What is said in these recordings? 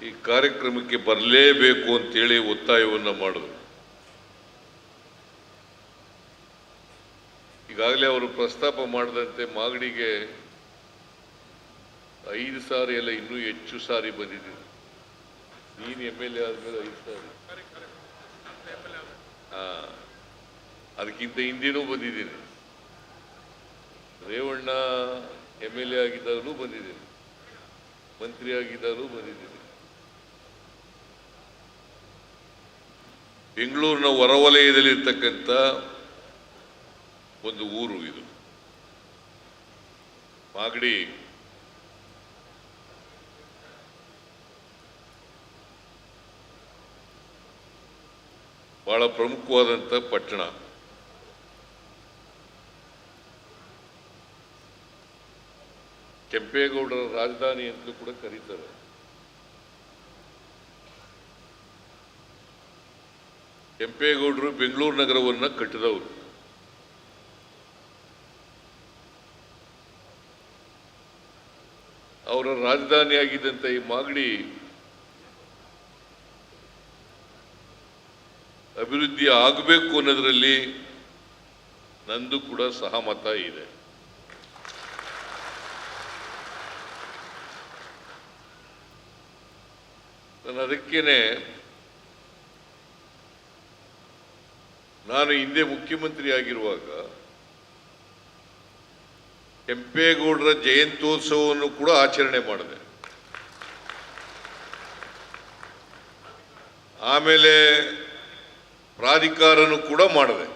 ಈ ಕಾರ್ಯಕ್ರಮಕ್ಕೆ ಬರಲೇಬೇಕು ಅಂತೇಳಿ ಒತ್ತಾಯವನ್ನು ಮಾಡಿದ್ರು. ಈಗಾಗಲೇ ಅವರು ಪ್ರಸ್ತಾಪ ಮಾಡಿದಂತೆ ಮಾಗಡಿಗೆ 5 ಸಾರಿ ಎಲ್ಲ ಇನ್ನೂ ಹೆಚ್ಚು ಸಾರಿ ಬಂದಿದ್ದೀನಿ. ನೀನು MLA ಆದ್ಮೇಲೆ 5 ಸಾರಿ, ಅದಕ್ಕಿಂತ ಹಿಂದಿನೂ ಬಂದಿದ್ದೀನಿ. ರೇವಣ್ಣ MLA ಆಗಿದ್ದಾಗಲೂ ಬಂದಿದ್ದೀನಿ, ಮಂತ್ರಿ ಆಗಿದ್ದಾಗಲೂ ಬಂದಿದ್ದೀನಿ. ಬೆಂಗಳೂರಿನ ಹೊರವಲಯದಲ್ಲಿರ್ತಕ್ಕಂಥ ಒಂದು ಊರು ಇದು ಮಾಗಡಿ. ಬಹಳ ಪ್ರಮುಖವಾದಂಥ ಪಟ್ಟಣ. ಕೆಂಪೇಗೌಡರ ರಾಜಧಾನಿ ಅಂತಲೂ ಕೂಡ ಕರೀತಾರೆ. ಕೆಂಪೇಗೌಡರು ಬೆಂಗಳೂರು ನಗರವನ್ನು ಕಟ್ಟಿದವರು. ಅವರ ರಾಜಧಾನಿಯಾಗಿದ್ದಂಥ ಈ ಮಾಗಡಿ ಅಭಿವೃದ್ಧಿ ಆಗಬೇಕು ಅನ್ನೋದರಲ್ಲಿ ನಂದು ಕೂಡ ಸಹಮತ ಇದೆ. ಅದಕ್ಕೇನೆ ನಾನು ಹಿಂದೆ ಮುಖ್ಯಮಂತ್ರಿ ಆಗಿರುವಾಗ ಕೆಂಪೇಗೌಡರ ಜಯಂತ್ಯೋತ್ಸವವನ್ನು ಕೂಡ ಆಚರಣೆ ಮಾಡಿದೆ. ಆಮೇಲೆ ಪ್ರಾಧಿಕಾರನೂ ಕೂಡ ಮಾಡಿದೆ.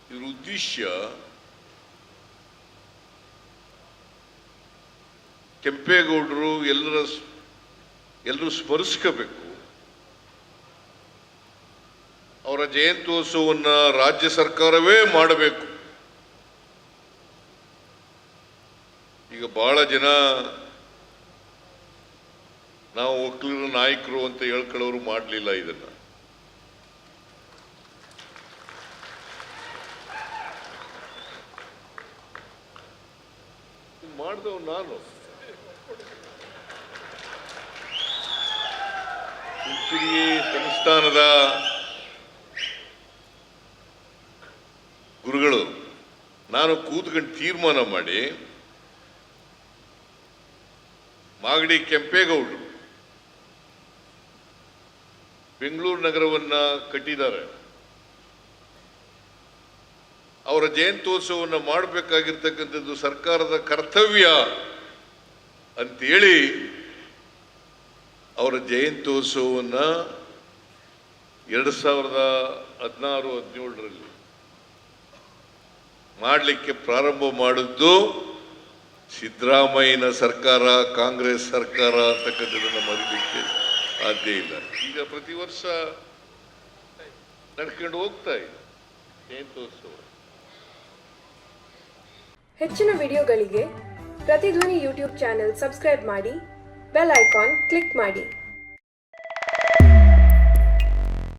ಇದರ ಉದ್ದೇಶ ಕೆಂಪೇಗೌಡರು ಎಲ್ಲರೂ ಸ್ಮರಿಸ್ಕೋಬೇಕು. ಅವರ ಜಯಂತ್ಯೋತ್ಸವವನ್ನು ರಾಜ್ಯ ಸರ್ಕಾರವೇ ಮಾಡಬೇಕು. ಈಗ ಬಹಳ ಜನ ನಾವು ಒಕ್ಕಲಿಗರ ನಾಯಕರು ಅಂತ ಹೇಳ್ಕೊಳ್ಳೋರು ಮಾಡಲಿಲ್ಲ. ಇದನ್ನ ಮಾಡಿದವ್ ನಾನು. ಹುಚ್ಚುಗಿ ಸಂಸ್ಥಾನದ ಗುರುಗಳು ನಾನು ಕೂತ್ಕೊಂಡು ತೀರ್ಮಾನ ಮಾಡಿ ಮಾಗಡಿ ಕೆಂಪೇಗೌಡರು ಬೆಂಗಳೂರು ನಗರವನ್ನ ಕಟ್ಟಿದ್ದಾರೆ. ಅವರ ಜಯಂತ್ಯೋತ್ಸವವನ್ನು ಮಾಡಬೇಕಾಗಿರ್ತಕ್ಕಂಥದ್ದು ಸರ್ಕಾರದ ಕರ್ತವ್ಯ ಅಂತೇಳಿ ಅವರ ಜಯಂತ್ಯೋತ್ಸವವನ್ನು 2016-17ರಲ್ಲಿ ಮಾಡಲಿಕ್ಕೆ ಪ್ರಾರಂಭ ಮಾಡಿದ್ದು ಸಿದ್ದರಾಮಯ್ಯನ ಸರ್ಕಾರ, ಕಾಂಗ್ರೆಸ್ ಸರ್ಕಾರ ಅಂತಕ್ಕಂಥದ್ದನ್ನು ಮರಿಲಿಕ್ಕೆ ಸಾಧ್ಯ ಇಲ್ಲ. ಈಗ ಪ್ರತಿ ವರ್ಷ ನಡ್ಕೊಂಡು ಹೋಗ್ತಾ ಇದೆ ಜಯಂತ್ಯೋತ್ಸವ. ಹೆಚ್ಚಿನ ವಿಡಿಯೋಗಳಿಗೆ ಪ್ರತಿಧ್ವನಿ ಯೂಟ್ಯೂಬ್ ಚಾನೆಲ್ ಸಬ್ಸ್ಕ್ರೈಬ್ ಮಾಡಿ, ಬೆಲ್ ಐಕಾನ್ ಕ್ಲಿಕ್ ಮಾಡಿ.